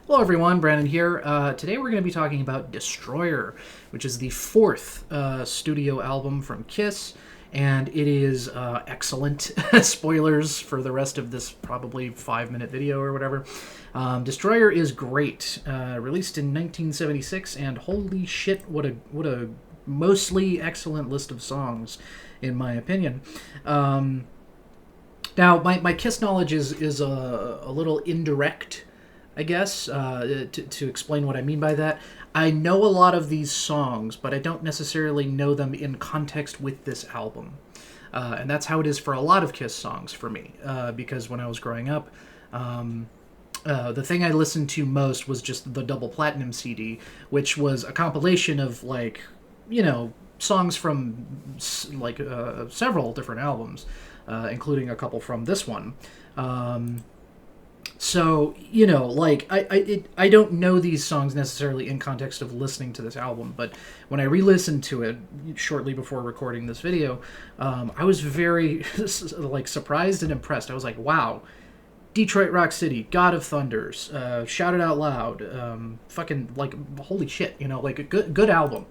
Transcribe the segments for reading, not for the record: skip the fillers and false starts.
Hello everyone, Brandon here. Today we're going to be talking about Destroyer, which is the fourth studio album from Kiss, and it is excellent. Spoilers for the rest of this probably 5-minute video or whatever. Destroyer is great. Released in 1976, and holy shit, what a mostly excellent list of songs, in my opinion. Now, my Kiss knowledge is a little indirect, I guess, to explain what I mean by that. I know a lot of these songs, but I don't necessarily know them in context with this album. And that's how it is for a lot of Kiss songs for me, because when I was growing up, the thing I listened to most was just the Double Platinum CD, which was a compilation of, like, songs from, like, several different albums, including a couple from this one. So, like, I don't know these songs necessarily in context of listening to this album, but when I re-listened to it shortly before recording this video, I was very, like, surprised and impressed. I was like, wow, Detroit Rock City, God of Thunders, Shout It Out Loud, fucking, like, holy shit, like, a good album.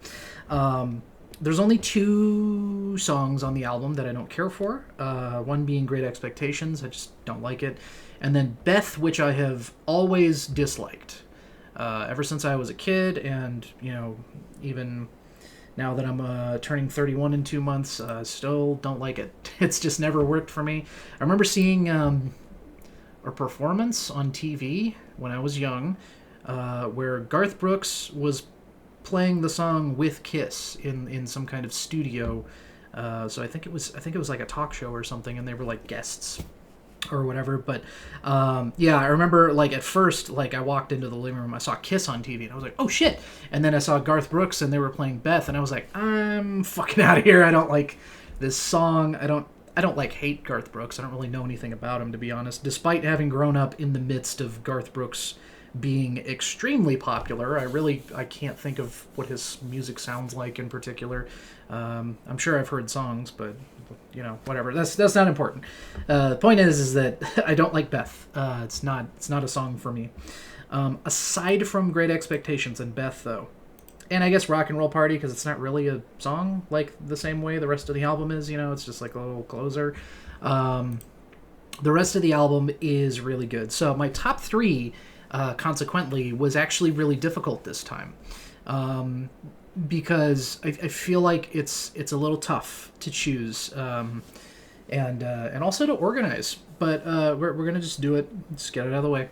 There's only 2 songs on the album that I don't care for, one being Great Expectations. I just don't like it. And then Beth, which I have always disliked ever since I was a kid, and even now that I'm turning 31 in 2 months, still don't like it. It's just never worked for me. I remember seeing a performance on TV when I was young, where Garth Brooks was playing the song with Kiss in some kind of studio. So I think it was like a talk show or something, and they were like guests or whatever. But yeah, I remember, like, at first, like, I walked into the living room, I saw Kiss on TV, and I was like, oh shit. And then I saw Garth Brooks, and they were playing Beth, and I was like, I'm fucking out of here. I don't like this song. I don't like hate Garth Brooks. I don't really know anything about him, to be honest, despite having grown up in the midst of Garth Brooks being extremely popular. I can't think of what his music sounds like in particular. I'm sure I've heard songs, but whatever. That's not important. The point is that I don't like Beth. It's not a song for me. Aside from Great Expectations and Beth, though, and I guess Rock and Roll Party, because it's not really a song like the same way the rest of the album is. It's just like a little closer. The rest of the album is really good. So my top 3, consequently, was actually really difficult this time, because I feel like it's a little tough to choose, and also to organize. But we're gonna just do it, just get it out of the way,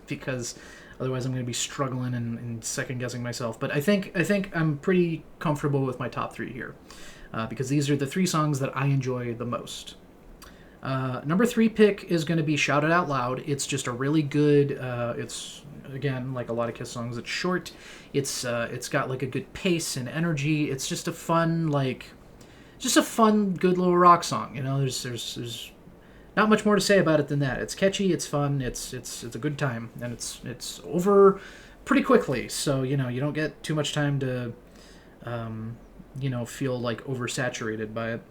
because otherwise I'm gonna be struggling and second guessing myself. But I think I'm pretty comfortable with my top 3 here, because these are the 3 songs that I enjoy the most. Number 3 pick is going to be Shout It Out Loud. It's just a really good, it's, again, like a lot of Kiss songs, it's short. It's got, like, a good pace and energy. It's just a fun, good little rock song. There's not much more to say about it than that. It's catchy, it's fun, it's a good time, and it's over pretty quickly. So, you don't get too much time to, feel, like, oversaturated by it.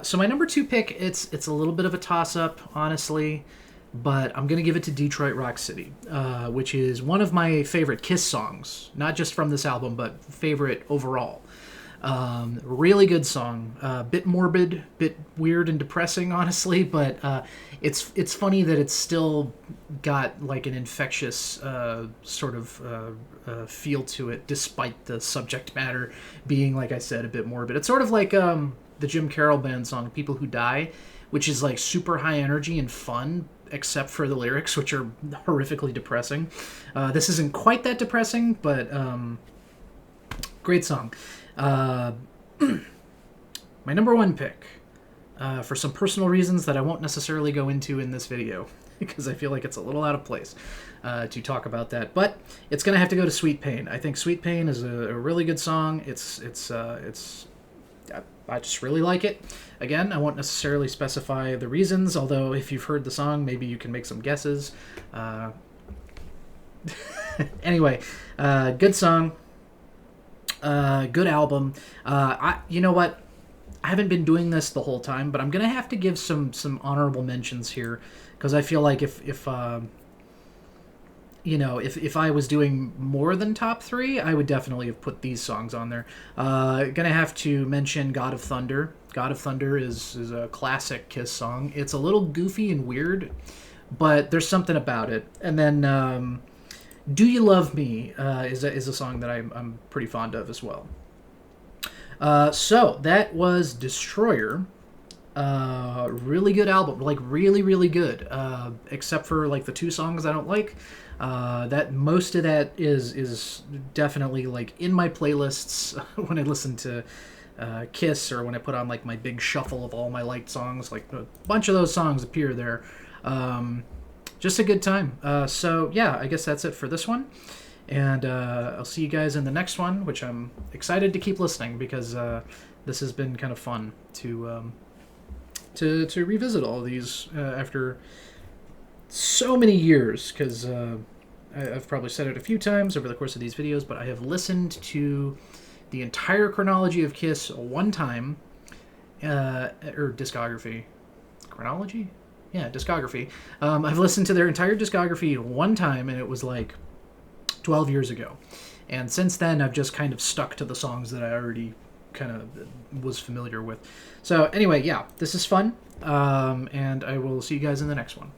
So my number 2 pick, it's a little bit of a toss-up, honestly, but I'm going to give it to Detroit Rock City, which is one of my favorite Kiss songs, not just from this album, but favorite overall. Really good song, bit morbid, bit weird and depressing, honestly, but it's funny that it's still got, like, an infectious sort of feel to it, despite the subject matter being, like I said, a bit morbid. It's sort of like the Jim Carroll Band song People Who Die, which is, like, super high energy and fun, except for the lyrics, which are horrifically depressing. This isn't quite that depressing, but great song. My number 1 pick, for some personal reasons that I won't necessarily go into in this video, because I feel like it's a little out of place to talk about that, but it's going to have to go to Sweet Pain. I think Sweet Pain is a really good song. I just really like it. Again, I won't necessarily specify the reasons, although if you've heard the song, maybe you can make some guesses. Anyway, good song, good album. You know what? I haven't been doing this the whole time, but I'm gonna have to give some honorable mentions here, because I feel like if if I was doing more than top three, I would definitely have put these songs on there. Gonna have to mention God of Thunder. God of Thunder is a classic Kiss song. It's a little goofy and weird, but there's something about it. And then Do You Love Me is a song that I'm pretty fond of as well. So that was Destroyer. Really good album, like really, really good. Except for like the two songs I don't like. That most of that is definitely like in my playlists when I listen to Kiss, or when I put on like my big shuffle of all my liked songs. Like a bunch of those songs appear there. Just a good time. So yeah, I guess that's it for this one. And I'll see you guys in the next one, which I'm excited to keep listening, because this has been kind of fun to revisit all of these after so many years, because I've probably said it a few times over the course of these videos, but I have listened to the entire chronology of Kiss one time, or discography. Chronology? Yeah, discography. I've listened to their entire discography one time, and it was like 12 years ago. And since then, I've just kind of stuck to the songs that I already kind of was familiar with. So anyway, yeah, this is fun, and I will see you guys in the next one.